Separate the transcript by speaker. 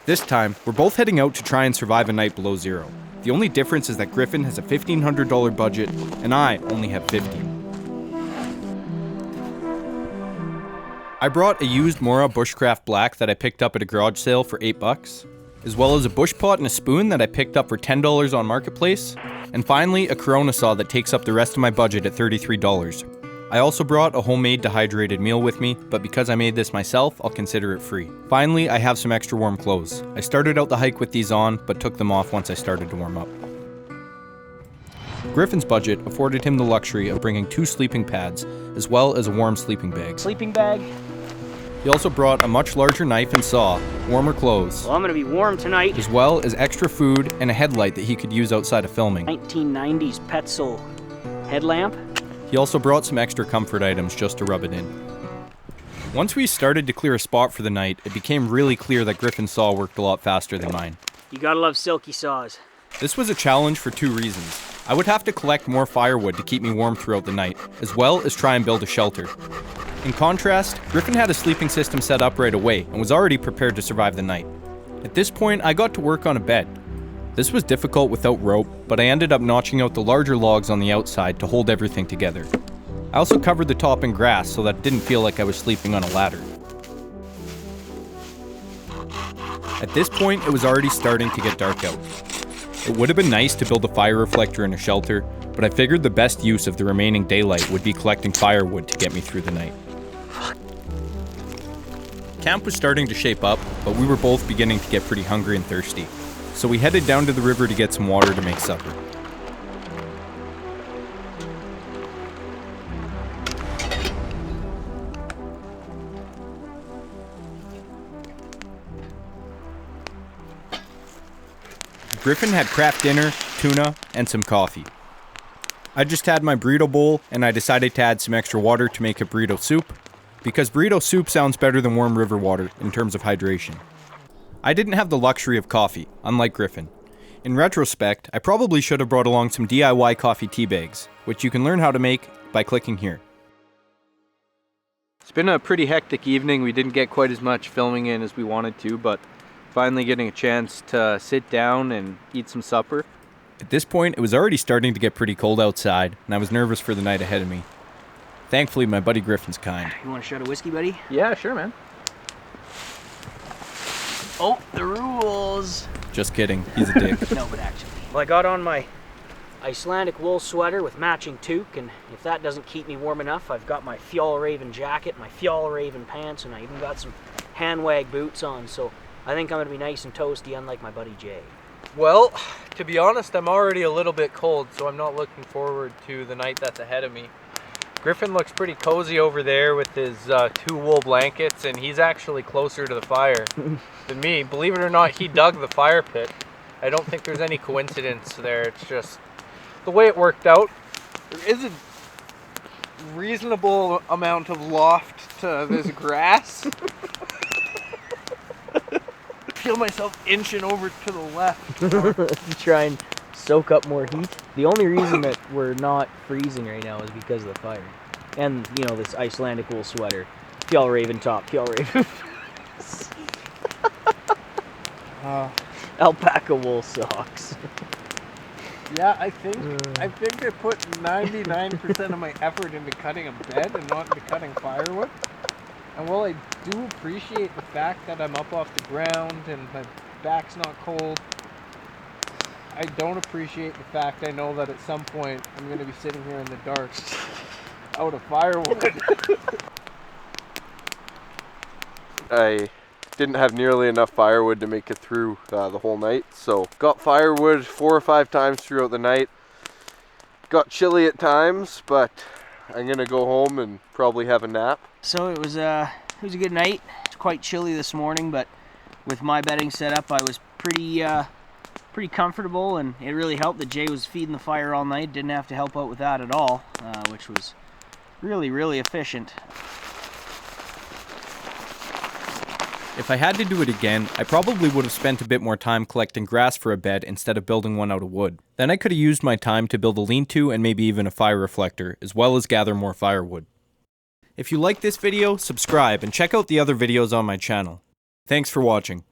Speaker 1: This time, we're both heading out to try and survive a night below zero. The only difference is that Griffin has a $1,500 budget, and I only have $15. I brought a used Mora Bushcraft Black that I picked up at a garage sale for $8, as well as a bush pot and a spoon that I picked up for $10 on Marketplace, and finally a Corona saw that takes up the rest of my budget at $33. I also brought a homemade dehydrated meal with me, but because I made this myself, I'll consider it free. Finally, I have some extra warm clothes. I started out the hike with these on, but took them off once I started to warm up. Griffin's budget afforded him the luxury of bringing 2 sleeping pads, as well as a warm sleeping bag.
Speaker 2: Sleeping bag.
Speaker 1: He also brought a much larger knife and saw, warmer clothes.
Speaker 2: Well, I'm gonna be warm tonight.
Speaker 1: As well as extra food and a headlight that he could use outside of filming.
Speaker 2: 1990s Petzl headlamp.
Speaker 1: He also brought some extra comfort items just to rub it in. Once we started to clear a spot for the night, it became really clear that Griffin's saw worked a lot faster than mine.
Speaker 2: You gotta love silky saws.
Speaker 1: This was a challenge for 2 reasons. I would have to collect more firewood to keep me warm throughout the night, as well as try and build a shelter. In contrast, Griffin had a sleeping system set up right away and was already prepared to survive the night. At this point, I got to work on a bed. This was difficult without rope, but I ended up notching out the larger logs on the outside to hold everything together. I also covered the top in grass so that it didn't feel like I was sleeping on a ladder. At this point, it was already starting to get dark out. It would have been nice to build a fire reflector in a shelter, but I figured the best use of the remaining daylight would be collecting firewood to get me through the night. Camp was starting to shape up, but we were both beginning to get pretty hungry and thirsty. So we headed down to the river to get some water to make supper. Griffin had craft dinner, tuna, and some coffee. I just had my burrito bowl, and I decided to add some extra water to make a burrito soup, because burrito soup sounds better than warm river water in terms of hydration. I didn't have the luxury of coffee, unlike Griffin. In retrospect, I probably should have brought along some DIY coffee tea bags, which you can learn how to make by clicking here. It's been a pretty hectic evening. We didn't get quite as much filming in as we wanted to, but finally getting a chance to sit down and eat some supper. At this point, it was already starting to get pretty cold outside, and I was nervous for the night ahead of me. Thankfully, my buddy Griffin's kind.
Speaker 2: You want a shot of whiskey, buddy?
Speaker 1: Yeah, sure, man.
Speaker 2: Oh, the rules.
Speaker 1: Just kidding, he's a dick.
Speaker 2: No, but actually. Well, I got on my Icelandic wool sweater with matching toque, and if that doesn't keep me warm enough, I've got my Fjallraven jacket, my Fjallraven pants, and I even got some handwag boots on, so I think I'm gonna be nice and toasty, unlike my buddy Jay.
Speaker 3: Well, to be honest, I'm already a little bit cold, so I'm not looking forward to the night that's ahead of me. Griffin looks pretty cozy over there with his 2 wool blankets, and he's actually closer to the fire than me. Believe it or not, he dug the fire pit. I don't think there's any coincidence there. It's just the way it worked out. There is a reasonable amount of loft to this grass. I feel myself inching over to the left.
Speaker 2: To try and soak up more heat. The only reason that we're not freezing right now is because of the fire. And, you know, this Icelandic wool sweater. Fjallraven top, Fjallraven. Alpaca wool socks.
Speaker 3: Yeah, I think I put 99% of my effort into cutting a bed and not into cutting firewood. And while I do appreciate the fact that I'm up off the ground and my back's not cold, I don't appreciate the fact I know that at some point I'm going to be sitting here in the dark out of firewood.
Speaker 4: I didn't have nearly enough firewood to make it through the whole night, so got firewood 4 or 5 times throughout the night. Got chilly at times, but I'm going to go home and probably have a nap.
Speaker 2: So it was a good night. It's quite chilly this morning, but with my bedding set up, I was pretty comfortable, and it really helped that Jay was feeding the fire all night. Didn't have to help out with that at all, which was really efficient.
Speaker 1: If I had to do it again, I probably would have spent a bit more time collecting grass for a bed instead of building one out of wood. Then I could have used my time to build a lean-to and maybe even a fire reflector, as well as gather more firewood. If you like this video, subscribe and check out the other videos on my channel. Thanks for watching.